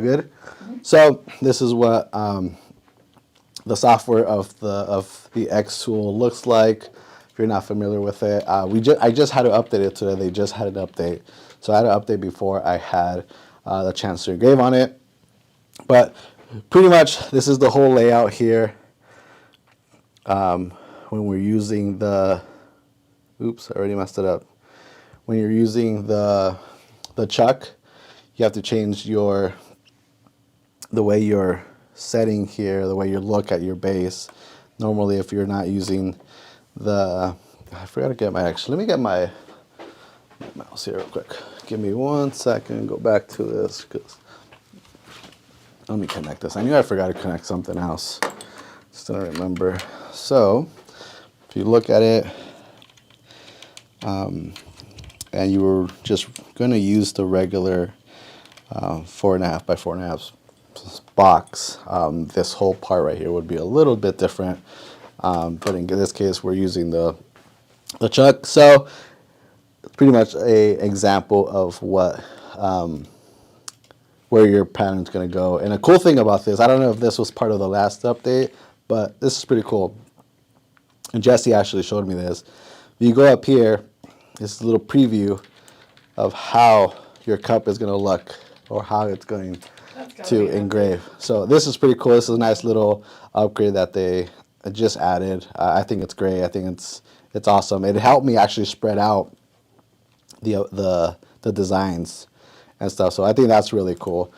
Good. So this is what the software of the X tool looks like. If you're not familiar with it, I just had to update it today. They just had an update, so I had to update before I had the chance to engrave on it. But pretty much, this is the whole layout here. When we're using the, oops, I already messed it up. When you're using the chuck, you have to change the way you're setting here, the way you look at your base. Normally, if you're not using I forgot to get let me get my mouse here real quick. Give me 1 second, go back to this, because let me connect this. I knew I forgot to connect something else. Just didn't remember. So, if you look at it, and you were just going to use the regular 4.5 by 4.5 box, this whole part right here would be a little bit different. But in this case, we're using the chuck. So it's pretty much a example of what where your pattern's going to go. And a cool thing about this, I don't know if this was part of the last update, but this is pretty cool. And Jesse actually showed me this. If you go up here, it's a little preview of how your cup is going to look, or how it's going to engrave. So this is pretty cool. This is a nice little upgrade that they just added. I think it's great. I think it's awesome. It helped me actually spread out the designs and stuff. So I think that's really cool.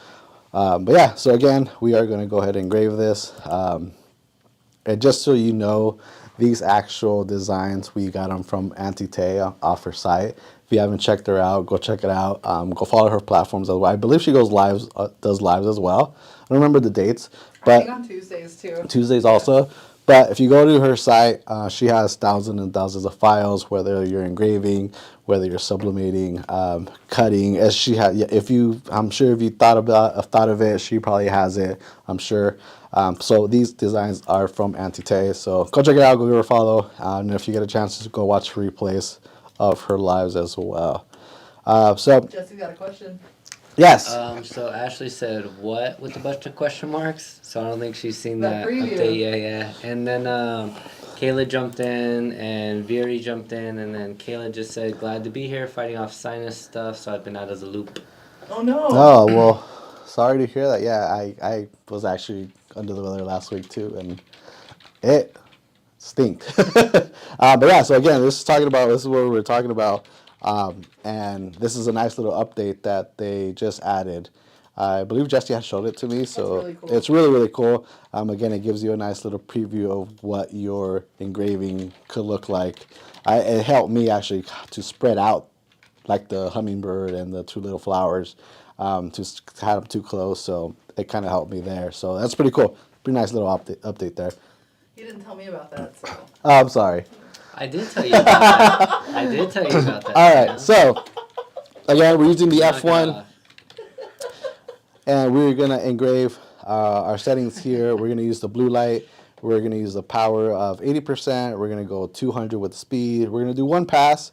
But yeah, so again, we are going to go ahead and engrave this. And just so you know, these actual designs, we got them from Auntie Tay off her site. If you haven't checked her out, go check it out. Go follow her platforms as well. I believe she goes lives, does lives as well. I don't remember the dates, but I think on Tuesdays too. Tuesdays also. But if you go to her site, she has thousands and thousands of files. Whether you're engraving, whether you're sublimating, cutting. As she had, I'm sure if you thought of it, she probably has it. I'm sure. So these designs are from Auntie Tay. So go check it out. Go give her a follow. And if you get a chance to go watch replays of her lives as well. So Jesse's got a question. Yes. So Ashley said, "What?" with a bunch of question marks. So I don't think she's seen That that preview. update. Yeah. And then Kayla jumped in, and Viri jumped in, and then Kayla just said, "Glad to be here, fighting off sinus stuff." So I've been out of the loop. Oh no. Oh, well, sorry to hear that. Yeah, I was actually under the weather last week too, and it stinked. But yeah, so again, this is what we were talking about. And this is a nice little update that they just added. I believe Jesse has showed it to me, so really cool. It's really, really cool. Again, it gives you a nice little preview of what your engraving could look like. It helped me actually to spread out like the hummingbird and the two little flowers, to have them too close, so it kind of helped me there. So that's pretty cool. Pretty nice little update there. You didn't tell me about that, so. Oh, I'm sorry. I did tell you about that. I did tell you about that. All right, so again, we're using the F1, and we're gonna engrave our settings here. We're gonna use the blue light. We're gonna use the power of 80%. We're gonna go 200 with speed. We're gonna do one pass,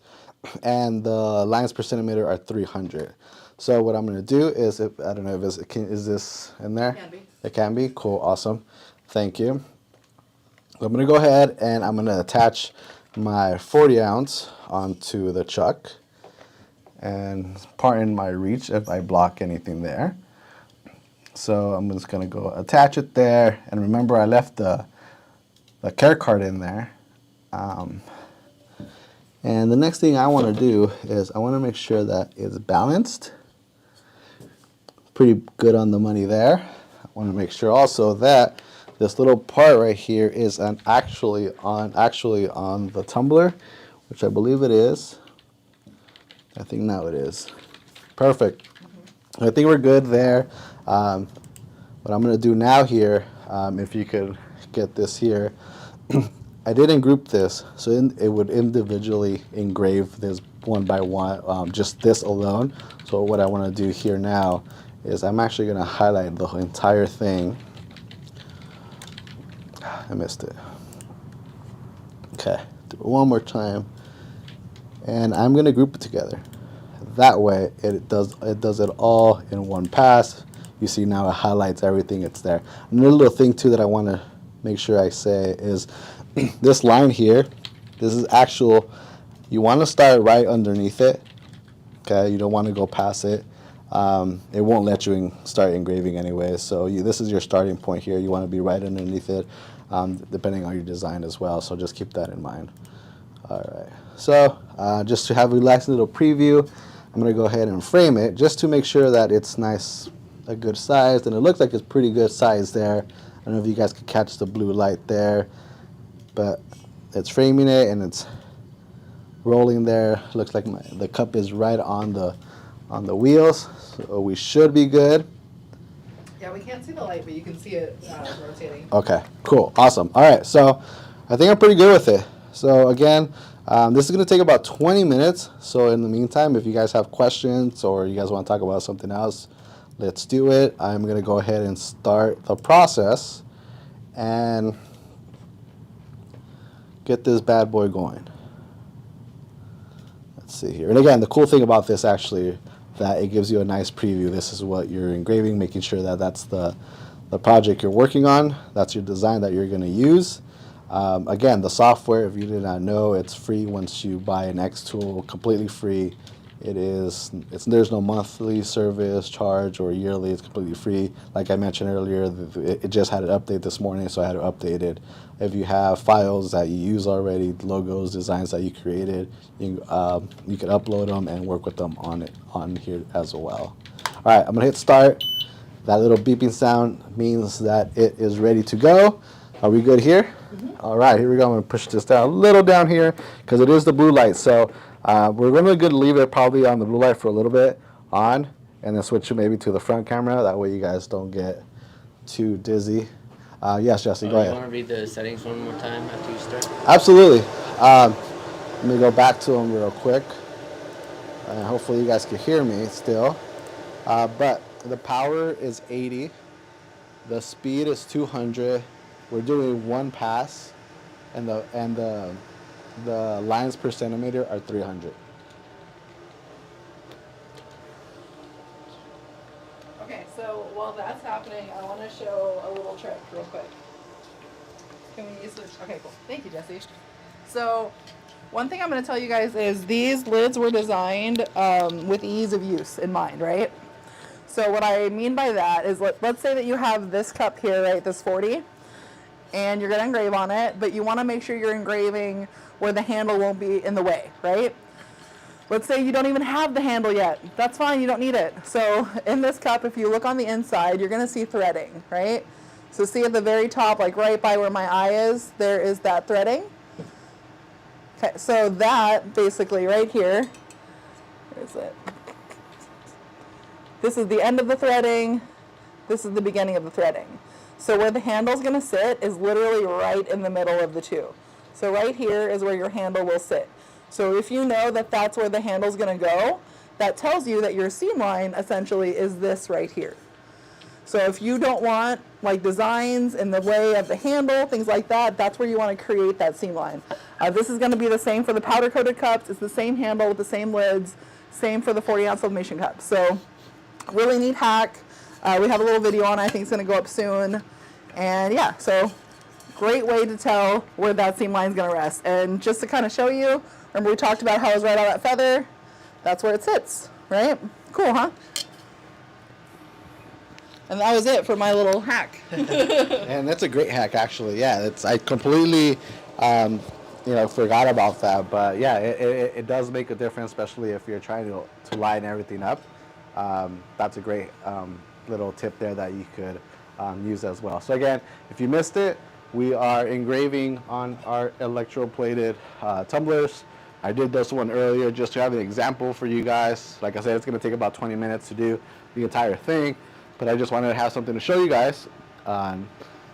and the lines per centimeter are 300. So what I'm gonna do is, I don't know if is this in there? It can be. It can be. Cool. Awesome. Thank you. So I'm gonna go ahead and I'm gonna attach my 40 ounce onto the chuck, and pardon my reach if I block anything there. So I'm just gonna go attach it there, and remember I left the care card in there. And the next thing I want to do is I want to make sure that it's balanced. Pretty good on the money there. I want to make sure also that this little part right here is actually on the tumbler, which I believe it is. I think now it is. Perfect. I think we're good there. What I'm going to do now here, if you could get this here, I didn't group this, so it would individually engrave this one by one, just this alone. So what I want to do here now is I'm actually going to highlight the entire thing. I missed it. Okay, do it one more time, and I'm going to group it together. That way, it does it all in one pass. you see now it highlights everything. It's there. Another little thing too that I want to make sure I say is this line here. This is actual. You want to start right underneath it. Okay, you don't want to go past it. It won't let you start engraving anyway. So this is your starting point here. You want to be right underneath it, depending on your design as well. So just keep that in mind. All right. So just to have a relaxing little preview, I'm going to go ahead and frame it just to make sure that it's nice, a good size. And it looks like it's pretty good size there. I don't know if you guys could catch the blue light there, but it's framing it and it's rolling there. Looks like the cup is right on the wheels, so we should be good. Yeah, we can't see the light, but you can see it rotating. Okay, cool, awesome. All right, so I think I'm pretty good with it. So again, this is going to take about 20 minutes. So in the meantime, if you guys have questions or you guys want to talk about something else, let's do it. I'm going to go ahead and start the process and get this bad boy going. Let's see here. And again, the cool thing about this actually, that it gives you a nice preview. This is what you're engraving, making sure that that's the project you're working on. That's your design that you're going to use. Again, the software, if you did not know, it's free once you buy an X tool, completely free. There's no monthly service charge or yearly. It's completely free. Like I mentioned earlier, it just had an update this morning, so I had to update it. If you have files that you use already, logos, designs that you created, you can upload them and work with them on here as well. All right, I'm gonna hit start. That little beeping sound means that it is ready to go. Are we good here? Mm-hmm. All right, here we go. I'm gonna push this down a little down here because it is the blue light. So we're gonna leave it probably on the blue light for a little bit on, and then switch it maybe to the front camera. That way you guys don't get too dizzy. Yes, Jesse, go ahead. You want to read the settings one more time after you start? Absolutely. Let me go back to them real quick. Hopefully you guys can hear me still. But the power is 80. The speed is 200. We're doing one pass, and the lines per centimeter are 300. Okay, so while that's happening, I want to show a little trick real quick. Can we use this? Okay, cool. Thank you, Jesse. So one thing I'm going to tell you guys is these lids were designed with ease of use in mind, right? So what I mean by that is let's say that you have this cup here, right, this 40, and you're going to engrave on it, but you want to make sure you're engraving where the handle won't be in the way, right? Let's say you don't even have the handle yet. That's fine, you don't need it. So in this cup, if you look on the inside, you're going to see threading, right? So see at the very top, like right by where my eye is, there is that threading. Okay, so that basically right here, where is it? This is the end of the threading. This is the beginning of the threading. So where the handle's going to sit is literally right in the middle of the two. So right here is where your handle will sit. So if you know that that's where the handle's going to go, that tells you that your seam line essentially is this right here. So if you don't want like designs in the way of the handle, things like that, that's where you want to create that seam line. This is going to be the same for the powder coated cups. It's the same handle with the same lids, same for the 40-ounce sublimation cup. So really neat hack. We have a little video on it. I think it's going to go up soon. And yeah, so great way to tell where that seam line is going to rest. And just to kind of show you, remember we talked about how it was right on that feather? That's where it sits, right? Cool, huh? And that was it for my little hack. And that's a great hack, actually. Yeah, I completely, forgot about that. But yeah, it does make a difference, especially if you're trying to line everything up. That's a great little tip there that you could use as well. So again, if you missed it, we are engraving on our electroplated tumblers. I did this one earlier just to have an example for you guys. Like I said, it's going to take about 20 minutes to do the entire thing, but I just wanted to have something to show you guys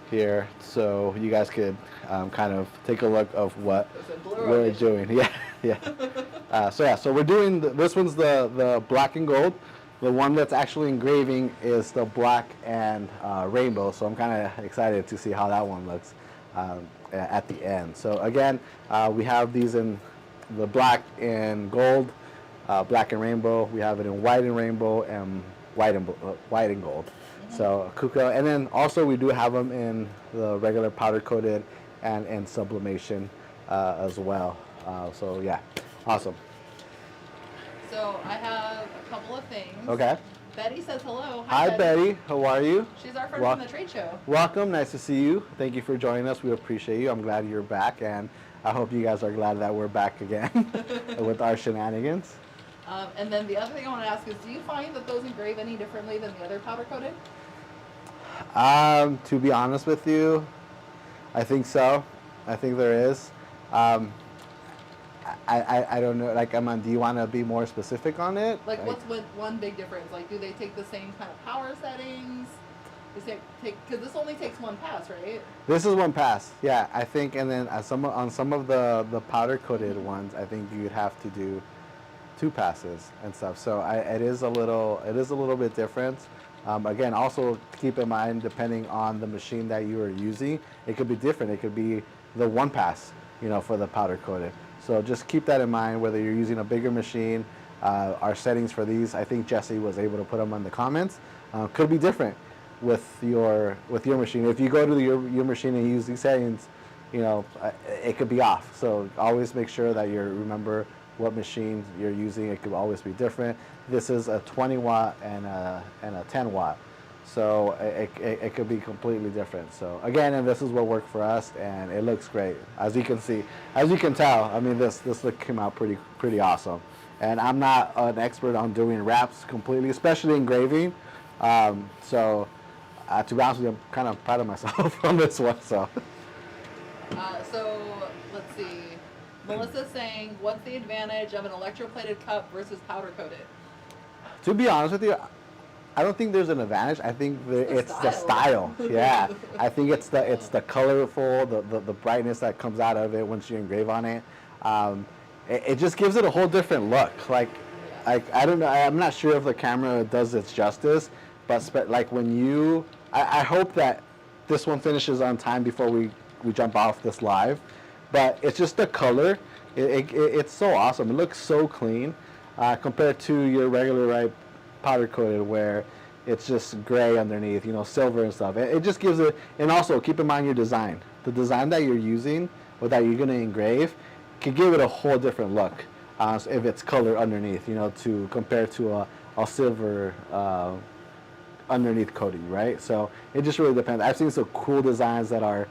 here so you guys could kind of take a look of what we're doing. Yeah. So we're doing, this one's the black and gold. The one that's actually engraving is the black and rainbow, so I'm kind of excited to see how that one looks at the end. So again, we have these in the black and gold, black and rainbow. We have it in white and rainbow and white and gold. So Kuka, and then also we do have them in the regular powder coated and in sublimation as well. So yeah, awesome. So I have a couple of things. Okay. Betty says hello. Hi Betty, how are you? She's our friend from the trade show. Welcome, nice to see you. Thank you for joining us. We appreciate you. I'm glad you're back, and I hope you guys are glad that we're back again with our shenanigans. And then the other thing I want to ask is, do you find that those engrave any differently than the other powder coated? To be honest with you, I think so. I think there is. I don't know. Like, do you want to be more specific on it? Like, what's one big difference? Like, do they take the same kind of power settings? Because this only takes one pass, right? This is one pass, yeah. I think, and then on some of the powder coated ones, I think you'd have to do 2 passes and stuff. So it is a little bit different. Again, also keep in mind, depending on the machine that you are using, it could be different. It could be the 1 pass, for the powder coated. So just keep that in mind, whether you're using a bigger machine. Our settings for these, I think Jesse was able to put them in the comments, could be different with your machine. If you go to your machine and use these settings, it could be off. So always make sure that you remember what machine you're using. It could always be different. This is a 20 watt and a 10 watt. So it could be completely different. So again, and this is what worked for us, and it looks great. As you can see, as you can tell, I mean, this look came out pretty awesome. And I'm not an expert on doing wraps completely, especially engraving. So to be honest with you, I'm kind of proud of myself on this one. So let's see. Melissa's saying, what's the advantage of an electroplated cup versus powder coated? To be honest with you, I don't think there's an advantage. I think it's the style. Yeah, I think it's the colorful, the brightness that comes out of it once you engrave on it. It just gives it a whole different look. Like I don't know. I'm not sure if the camera does its justice, but like when I hope that this one finishes on time before we jump off this live. But it's just the color. It's so awesome. It looks so clean compared to your regular powder coated where it's just gray underneath, silver and stuff. It just gives it, and also keep in mind your design. The design that you're using or that you're going to engrave can give it a whole different look if it's color underneath, to compare to a silver underneath coating, right? So it just really depends. I've seen some cool designs that are,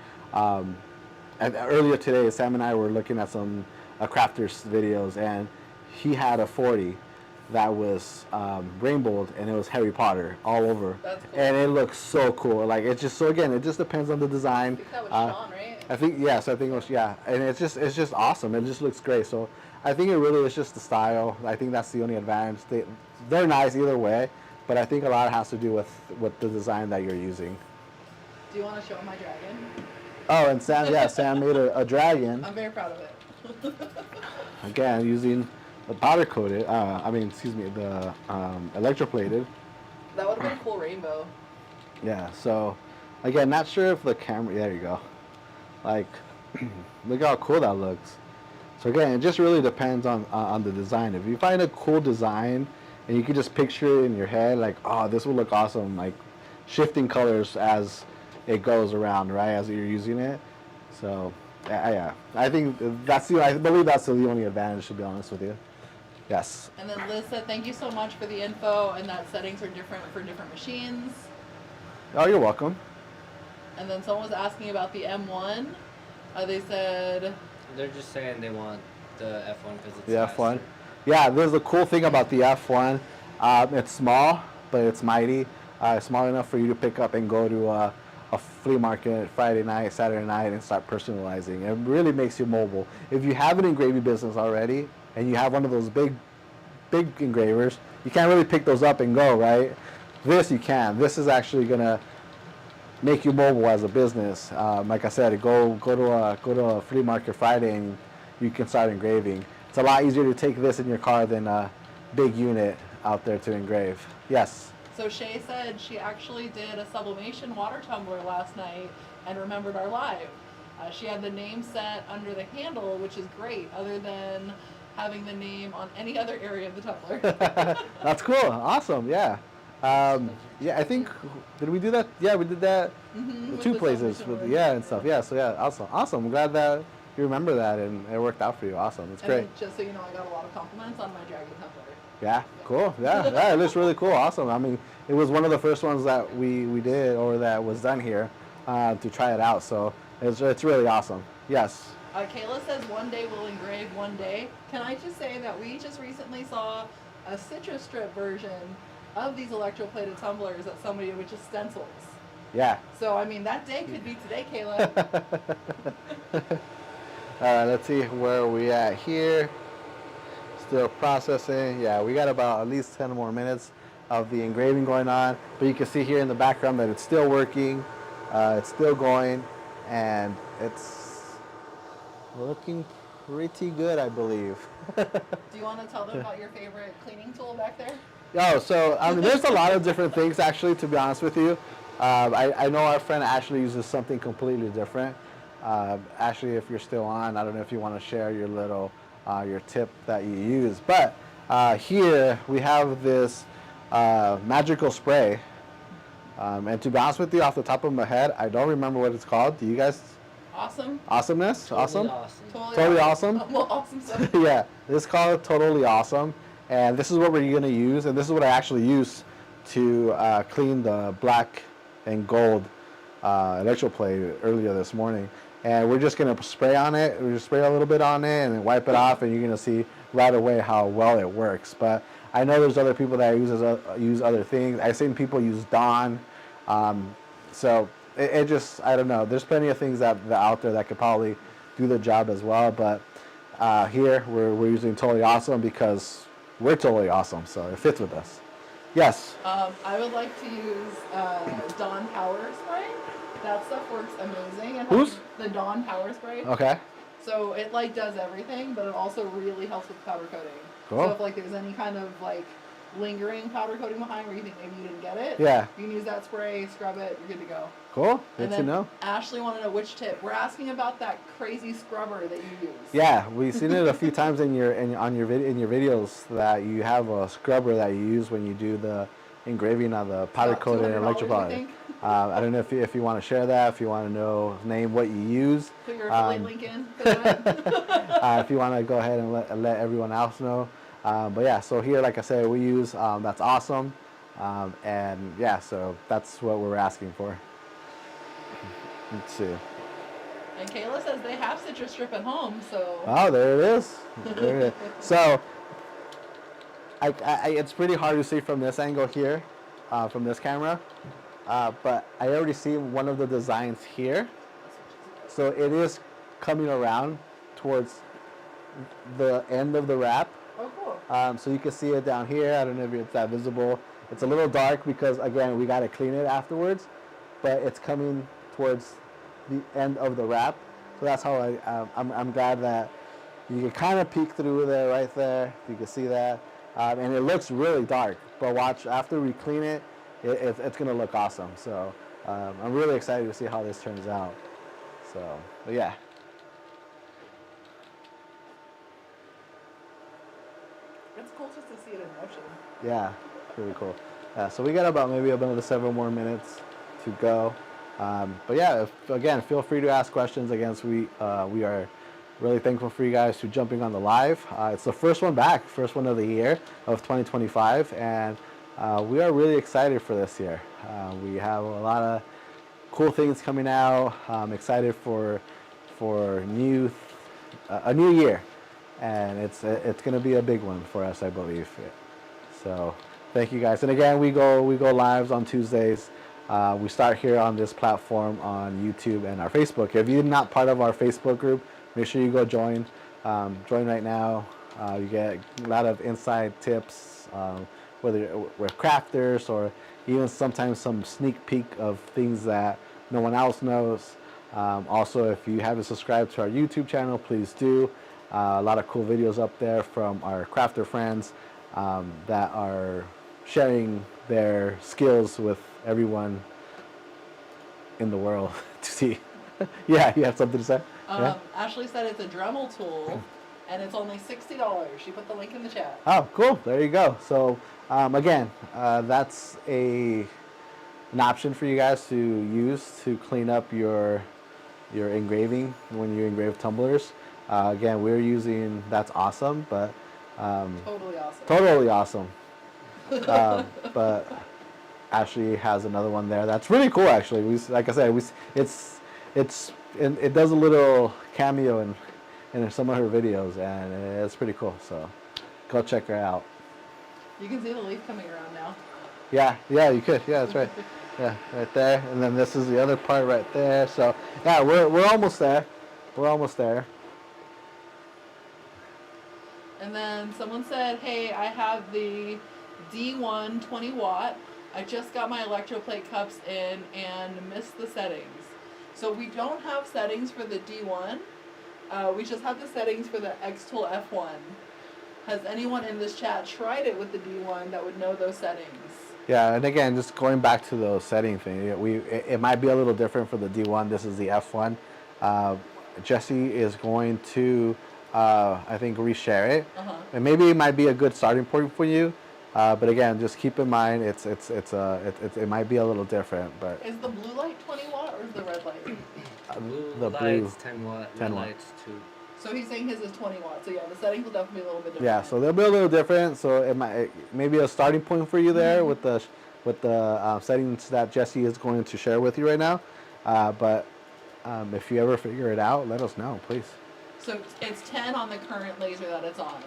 earlier today, Sam and I were looking at some crafters videos, and he had a 40 that was rainbowed, and it was Harry Potter all over. That's cool. And it looks so cool. Like, it's just, so again, it just depends on the design. I think that was Sean, right? I think, yes, I think it was, yeah. And it's just awesome. It just looks great. So I think it really is just the style. I think that's the only advantage. They're nice either way, but I think a lot has to do with the design that you're using. Do you want to show my dragon? Oh, and Sam made a dragon. I'm very proud of it. Again, using the powder coated, the electroplated. That would have been a cool rainbow. Yeah, so again, not sure if the camera, there you go. Like, look how cool that looks. So again, it just really depends on the design. If you find a cool design and you can just picture it in your head, like, oh, this would look awesome, like shifting colors as it goes around, right, as you're using it. So yeah, I think I believe that's the only advantage, to be honest with you. Yes. And then Liz said, thank you so much for the info, and that settings are different for different machines. Oh, you're welcome. And then someone was asking about the M1. They said... They're just saying they want the F1 because it's the faster. F1. Yeah, there's a cool thing about the F1. It's small, but it's mighty. Small enough for you to pick up and go to a flea market Friday night, Saturday night, and start personalizing. It really makes you mobile. If you have an engraving business already, and you have one of those big engravers, you can't really pick those up and go, right? This you can. This is actually gonna make you mobile as a business. Like I said, go to a flea market Friday and you can start engraving. It's a lot easier to take this in your car than a big unit out there to engrave. Yes. So Shay said she actually did a sublimation water tumbler last night and remembered our live. She had the name set under the handle, which is great, other than having the name on any other area of the tumbler. That's cool. Awesome. Yeah. Yeah, I think, did we do that? Yeah, we did that with two the places submission with word. yeah and stuff. Yeah, so yeah, awesome. I'm glad that you remember that and it worked out for you. Awesome, it's And great. then, just so you know, I got a lot of compliments on my dragon tumbler. Yeah, cool. Yeah, it looks really cool. Awesome. I mean, it was one of the first ones that we did or that was done here to try it out. So it's really awesome. Yes. Kayla says one day we'll engrave one day. Can I just say that we just recently saw a citrus strip version of these electroplated tumblers that somebody with just stencils. Yeah. So I mean that day could be today, Kayla. Let's see where we at here. Still processing. Yeah, we got about at least 10 more minutes of the engraving going on. But you can see here in the background that it's still working. It's still going. And it's looking pretty good, I believe. Do you want to tell them about your favorite cleaning tool back there? Oh, so I mean, there's a lot of different things actually. To be honest with you, I know our friend Ashley uses something completely different. Ashley, if you're still on, I don't know if you want to share your little your tip that you use. But here we have this magical spray, and to be honest with you, off the top of my head, I don't remember what it's called. Do you guys? Awesome. Awesomeness? Totally Awesome? Totally awesome? Well, awesome stuff. Yeah, this is called Totally Awesome, and this is what we're going to use, and this is what I actually used to clean the black and gold Electroplated earlier this morning. And we're just going to spray on it. We're just spray a little bit on it and then wipe it off, and you're going to see right away how well it works. But I know there's other people that use other things. I've seen people use Dawn. So it just, I don't know. There's plenty of things that out there that could probably do the job as well. But here we're using Totally Awesome because we're totally awesome. So it fits with us. Yes. I would like to use Dawn Power Spray. That stuff works amazing. And Who's? The Dawn Power Spray. Okay. So it like does everything, but it also really helps with powder coating. Cool. So if like there's any kind of like lingering powder coating behind where you think maybe you didn't get it, Yeah. you can use that spray, scrub it, you're good to go. Cool. Good And to then know. Ashley wanted to know which tip. We're asking about that crazy scrubber that you use. Yeah, we've seen it a few times in your videos that you have a scrubber that you use when you do the engraving on the powder coated and $200, I Electroplated. think. I don't know if you want to share that, if you want to know name what you use. Put your affiliate link in for that. If you want to go ahead and let everyone else know. But yeah, so here, like I said, we use That's Awesome, and yeah, so that's what we're asking for. Let's see. And Kayla says they have citrus strip at home, so. Oh, there it is. There it is. So, it's pretty hard to see from this angle here, from this camera, but I already see one of the designs here. So it is coming around towards the end of the wrap. Oh, cool. So you can see it down here. I don't know if it's that visible. It's a little dark because, again, we got to clean it afterwards, but it's coming towards the end of the wrap. So that's how I'm glad that you can kind of peek through there right there. You can see that. And it looks really dark, but watch, after we clean it, it's going to look awesome. So I'm really excited to see how this turns out. So, but yeah. It's cool just to see it in motion. Yeah, really cool. So we got about maybe another 7 more minutes to go. But yeah, again, feel free to ask questions. Again, so we are really thankful for you guys for jumping on the live. It's the first one back, first one of the year of 2025, and we are really excited for this year. We have a lot of cool things coming out. I'm excited for a new year, and it's going to be a big one for us, I believe. So thank you guys. And again, we go lives on Tuesdays. We start here on this platform on YouTube and our Facebook. If you're not part of our Facebook group, make sure you go join. Join right now. You get a lot of inside tips, whether we're crafters or even sometimes some sneak peek of things that no one else knows. Also, if you haven't subscribed to our YouTube channel, please do. A lot of cool videos up there from our crafter friends that are sharing their skills with everyone in the world to see. Yeah, you have something to say? Yeah? Ashley said it's a Dremel tool, and it's only $60. She put the link in the chat. Oh, cool. There you go. So again, that's an option for you guys to use to clean up your engraving when you engrave tumblers. Again, we're using that's awesome, but Totally awesome. totally awesome. But Ashley has another one there that's really cool. Actually, like I said, it does a little cameo in some of her videos, and it's pretty cool. So go check her out. You can see the leaf coming around now. Yeah, you could. Yeah, that's right. Yeah, right there. And then this is the other part right there. So yeah, we're almost there. We're almost there. And then someone said, hey, I have the D1 20 watt. I just got my electroplate cups in and missed the settings. So we don't have settings for the D1. We just have the settings for the X-Tool F1. Has anyone in this chat tried it with the D1 that would know those settings? Yeah, and again, just going back to the setting thing, it might be a little different for the D1. This is the F1. Jesse is going to, I think, reshare it, and maybe it might be a good starting point for you. But again, just keep in mind it might be a little different. But is the blue light 20 watt or is the red light? Blue lights 10 watt, red lights 2. So he's saying his is 20 watts. So yeah, the settings will definitely be a little bit different. Yeah, so they'll be a little different. So it maybe a starting point for you there with the settings that Jesse is going to share with you right now. But if you ever figure it out, let us know, please. So it's 10 on the current laser that it's on.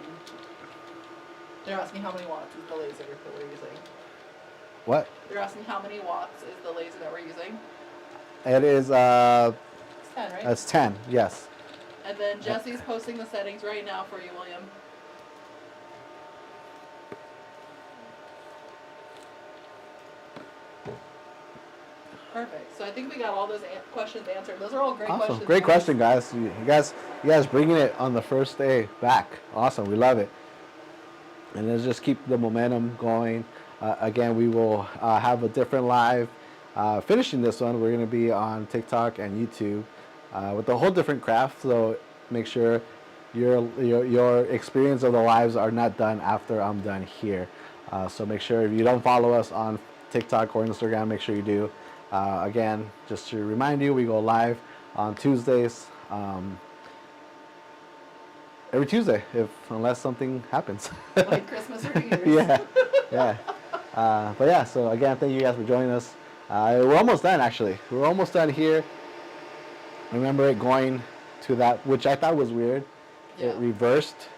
They're asking how many watts is the laser that we're using. What? They're asking how many watts is the laser that we're using. It is. It's 10, right? It's 10. Yes. And then Jesse's posting the settings right now for you, William. Perfect. So I think we got all those questions answered. Those are all great questions. Great question, guys. You guys bringing it on the first day back. Awesome. We love it. And let's just keep the momentum going. Again, we will have a different live. Finishing this one, we're going to be on TikTok and YouTube with a whole different craft. So make sure your experience of the lives are not done after I'm done here. So make sure if you don't follow us on TikTok or Instagram, make sure you do. Again, just to remind you, we go live on Tuesdays. Every Tuesday, unless something happens. Like Christmas or New Year's. yeah. But yeah, so again, thank you guys for joining us. We're almost done, actually. We're almost done here. Remember it going to that, which I thought was weird. Yeah. It reversed,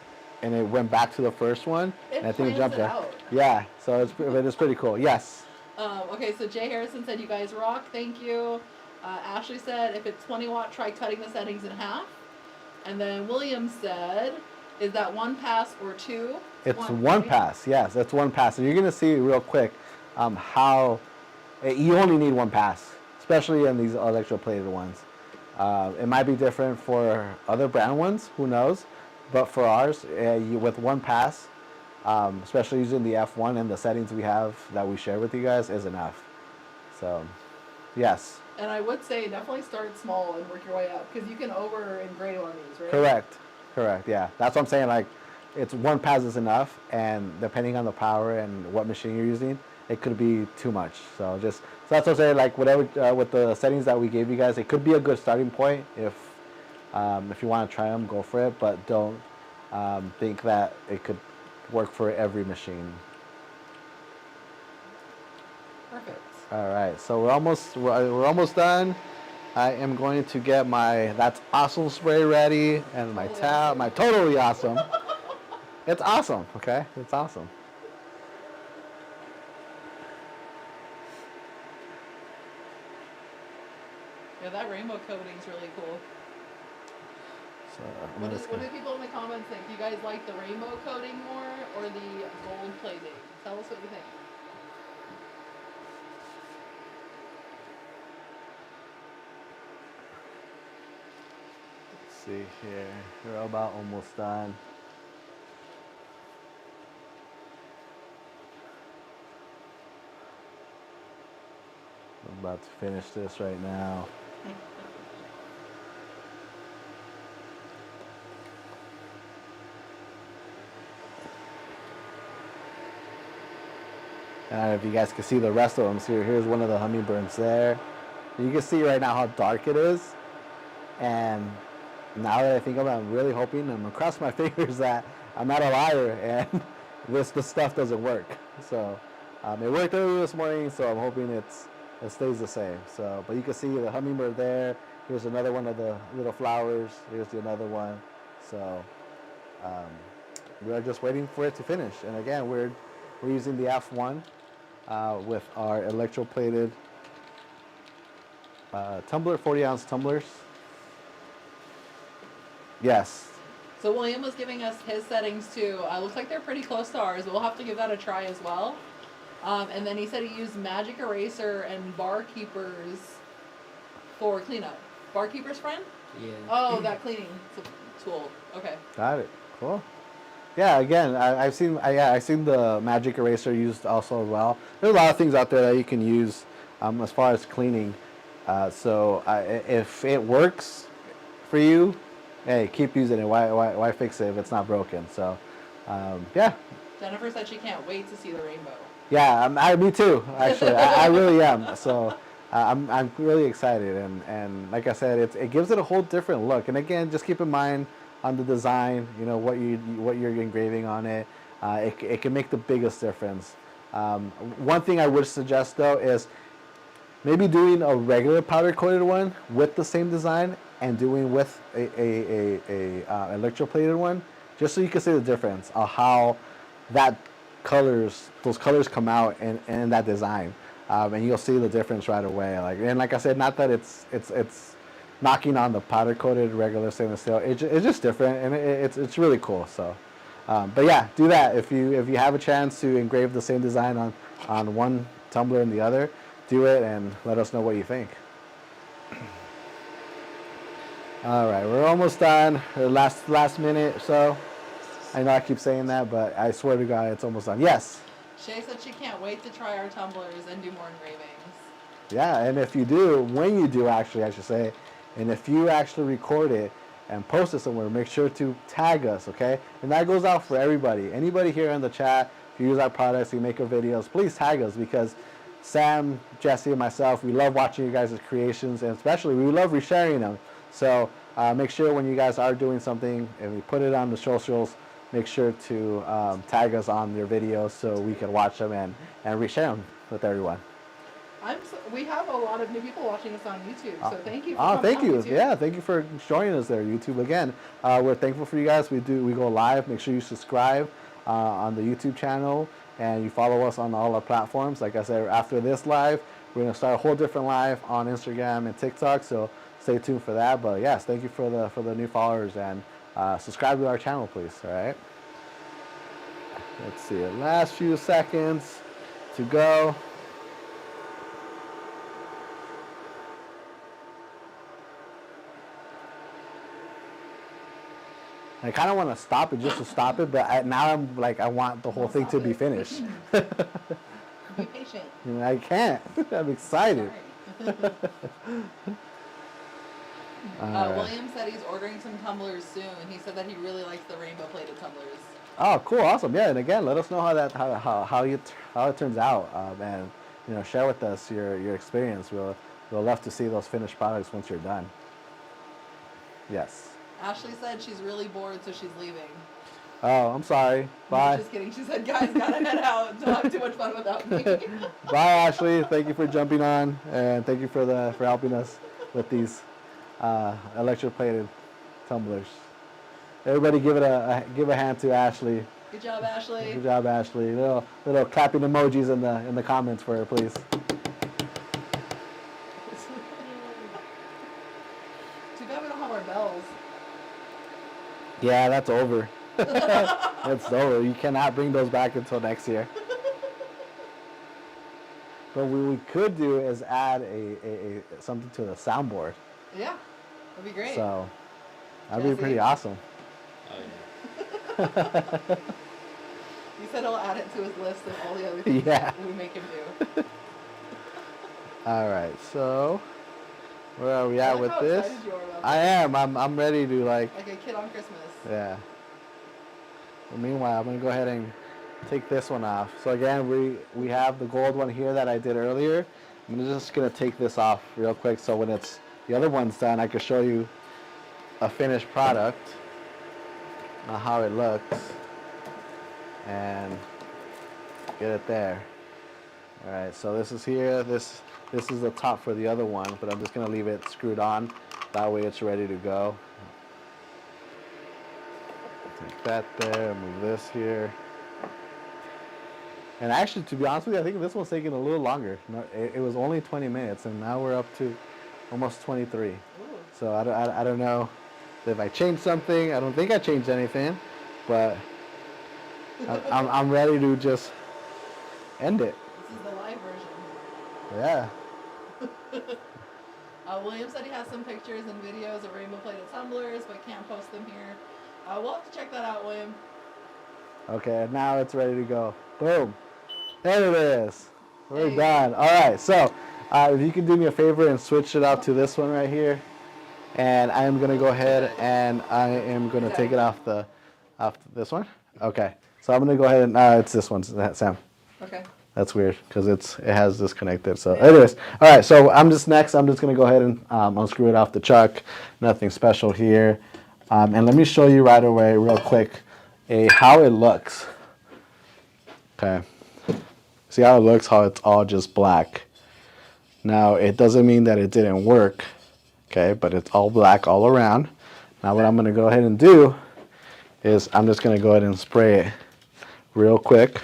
and it went back to the first one. It and I think it jumped plans there. it out. Yeah, so it's pretty cool. Yes. Okay, so Jay Harrison said, you guys rock. Thank you. Ashley said, if it's 20 watt, try cutting the settings in half. And then William said, is that one pass or two? It's one pass. Yes, that's one pass. And you're going to see real quick how you only need one pass, especially in these electroplated ones. It might be different for other brand ones, who knows? But for ours, with one pass, especially using the F1 and the settings we have that we share with you guys, is enough. So, yes. And I would say definitely start small and work your way up, because you can over engrave on these, right? Correct. Yeah, that's what I'm saying. Like, it's one pass is enough, and depending on the power and what machine you're using, it could be too much. So that's what I'm saying. Like whatever with the settings that we gave you guys, it could be a good starting point if you want to try them, go for it. But don't think that it could work for every machine. Perfect. All right, so we're almost done. I am going to get my That's Awesome spray ready and my towel, my Totally Awesome. It's awesome, okay? It's awesome. Yeah, that rainbow coating is really cool. So What do people in the comments think? Do you guys like the rainbow coating more or the gold plating? Tell us what you think. Let's see here. We're about almost done. I'm about to finish this right now. I don't know if you guys can see the rest of them. So here's one of the hummingbirds there. You can see right now how dark it is. And now that I think about it, I'm really hoping, I'm going to cross my fingers that I'm not a liar and this stuff doesn't work. So it worked earlier this morning, so I'm hoping it stays the same. So, but you can see the hummingbird there. Here's another one of the little flowers. Here's another one. So we're just waiting for it to finish. And again, we're using the F1 with our electroplated tumbler, 40-ounce tumblers. Yes. So William was giving us his settings too. Looks like they're pretty close to ours. We'll have to give that a try as well. And then he said he used magic eraser and barkeepers for cleanup. Barkeeper's friend? Yeah. Oh, that cleaning tool. Okay. Got it. Cool. Yeah. Again, I've seen the magic eraser used also as well. There's a lot of things out there that you can use as far as cleaning. So if it works for you, hey, keep using it. Why fix it if it's not broken? So, yeah. Jennifer said she can't wait to see the rainbow. Yeah, me too. Actually, I really am. So, I'm really excited, and like I said, it gives it a whole different look. And again, just keep in mind on the design, you know what you're engraving on it. It can make the biggest difference. One thing I would suggest though is maybe doing a regular powder coated one with the same design and doing with a electroplated one, just so you can see the difference of how those colors come out in that design, and you'll see the difference right away. Like I said, not that it's knocking on the powder coated regular stainless steel. It's just different, and it's really cool. So, but yeah, do that if you have a chance to engrave the same design on one tumbler and the other. Do it and let us know what you think. All right, we're almost done. The last minute or so. I know I keep saying that, but I swear to God, it's almost done. Yes. Shay said she can't wait to try our tumblers and do more engravings. Yeah, and if you do, when you do actually, I should say, and if you actually record it and post it somewhere, make sure to tag us, okay? And that goes out for everybody. Anybody here in the chat, if you use our products, you make our videos, please tag us, because Sam, Jesse, and myself, we love watching you guys' creations, and especially we love resharing them. So make sure when you guys are doing something and we put it on the socials, make sure to tag us on your videos so we can watch them and reshare them with everyone. We have a lot of new people watching us on YouTube, so thank you for coming thank you. on YouTube. Yeah, thank you for joining us there, YouTube. Again, we're thankful for you guys. We go live. Make sure you subscribe on the YouTube channel, and you follow us on all our platforms. Like I said, after this live, we're going to start a whole different live on Instagram and TikTok, so stay tuned for that. But yes, thank you for the new followers, and subscribe to our channel, please. All right. Let's see. Last few seconds to go. I kind of want to stop it just to stop it, but now I'm like, I want the whole thing to be finished. Be patient. I can't. I'm excited. William said he's ordering some tumblers soon. He said that he really likes the rainbow plated tumblers. Oh, cool, awesome, yeah. And again, let us know how it turns out, and share with us your experience. We'll love to see those finished products once you're done. Yes. Ashley said she's really bored, so she's leaving. Oh, I'm sorry. Bye. Just kidding. She said, guys, gotta head out. Don't have too much fun without me. Bye, Ashley. Thank you for jumping on, and thank you for helping us with these electroplated tumblers. Everybody, give a hand to Ashley. Good job, Ashley. Good job, Ashley. Little clapping emojis in the comments for her, please. Too bad we don't have our bells. Yeah, that's over. That's over. You cannot bring those back until next year. But what we could do is add a something to the soundboard. Yeah, that'd be great. So that'd be pretty awesome. Oh, yeah. He said he'll add it to his list of all the other things we make him do. All right, so where are we at with this? Excited you are about I am. I'm ready to like a kid on Christmas. Yeah. Well, meanwhile, I'm gonna go ahead and take this one off. So again, we have the gold one here that I did earlier. I'm just gonna take this off real quick so when it's the other one's done, I can show you a finished product, how it looks, and get it there. All right, so this is here. This is the top for the other one, but I'm just gonna leave it screwed on. That way it's ready to go. Take that there, move this here. And actually, to be honest with you, I think this one's taking a little longer. No, it was only 20 minutes, and now we're up to almost 23. Ooh. So I don't know if I changed something. I don't think I changed anything, but I'm ready to just end it. This is the live version. Yeah. William said he has some pictures and videos of rainbow plated tumblers, but can't post them here. We'll have to check that out, William. Okay, now it's ready to go. Boom. There it is. We're done. All right, so if you can do me a favor and switch it out to this one right here. And I am going to go ahead and I am going to take it off this one. Okay, so I'm going to go ahead and, it's this one, Sam. Okay. That's weird because it has disconnected. So anyways, all right, so I'm just going to go ahead and unscrew it off the chuck. Nothing special here. And let me show you right away real quick how it looks. Okay. See how it looks, how it's all just black. Now, it doesn't mean that it didn't work, okay, but it's all black all around. Now, what I'm going to go ahead and do is I'm just going to go ahead and spray it real quick.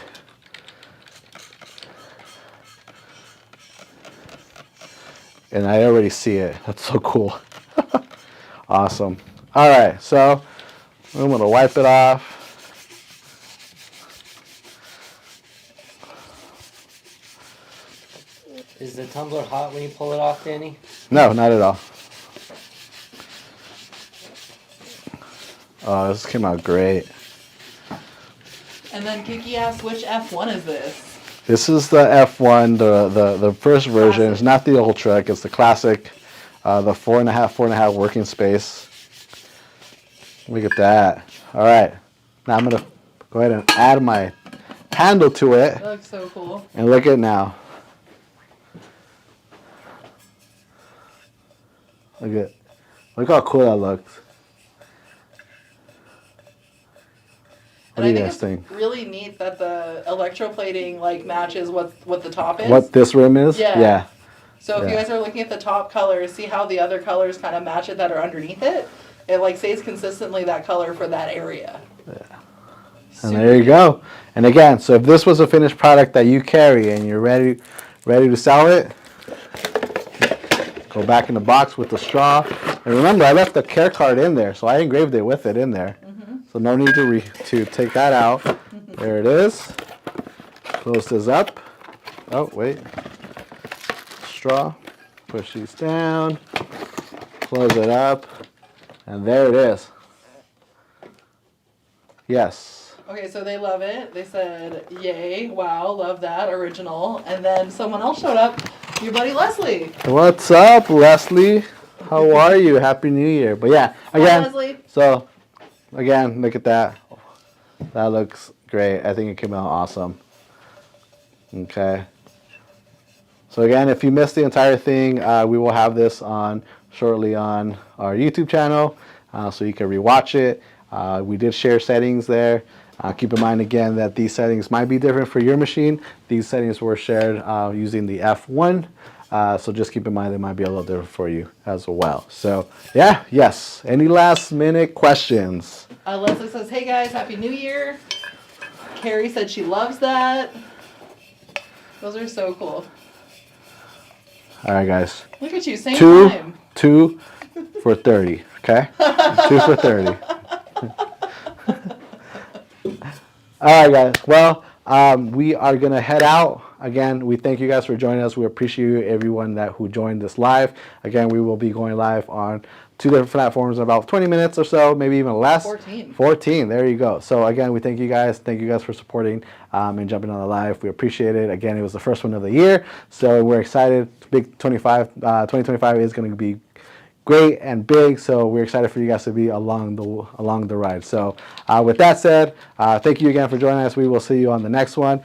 And I already see it. That's so cool. Awesome. All right, so I'm going to wipe it off. Is the tumbler hot when you pull it off, Danny? No, not at all. Oh, this came out great. And then Kiki asked, which F1 is this? This is the F1, the first version. Classic. It's not the Ultra, it's the Classic, the 4.5 working space. Look at that. All right, now I'm gonna go ahead and add my handle to it. That looks so cool. And look at it now. Look how cool that looks. What do you guys think? It's really neat that the electroplating like matches what the top is. What this rim is? Yeah. So if you guys are looking at the top colors, see how the other colors kind of match it that are underneath it? It like stays consistently that color for that area. Yeah. And there you go. And again, so if this was a finished product that you carry and you're ready to sell it, go back in the box with the straw. And remember, I left the care card in there, so I engraved it with it in there. Mm-hmm. So no need to take that out. Mm-hmm. There it is. Close this up. Oh, wait. Straw. Push these down. Close it up. And there it is. Yes. Okay, so they love it. They said, yay, wow, love that, original. And then someone else showed up, your buddy Leslie. What's up, Leslie? How are you? Happy New Year. But yeah, again, hi, Leslie. So again, look at that. That looks great. I think it came out awesome. Okay. So again, if you missed the entire thing, we will have this on shortly on our YouTube channel, so you can rewatch it. We did share settings there. Keep in mind again that these settings might be different for your machine. These settings were shared using the F1, so just keep in mind they might be a little different for you as well. So yeah, yes. Any last minute questions? Leslie says, hey guys, Happy New Year. Carrie said she loves that. Those are so cool. All right, guys. Look at you, same time. 2 for 30, okay? 2 for 30. All right, guys. Well, we are going to head out. Again, we thank you guys for joining us. We appreciate everyone who joined this live. Again, we will be going live on 2 different platforms in about 20 minutes or so, maybe even less. 14. There you go. So again, we thank you guys. Thank you guys for supporting and jumping on the live. We appreciate it. Again, it was the first one of the year, so we're excited. Big 2025 is going to be great and big. So we're excited for you guys to be along the ride. So with that said, thank you again for joining us. We will see you on the next one.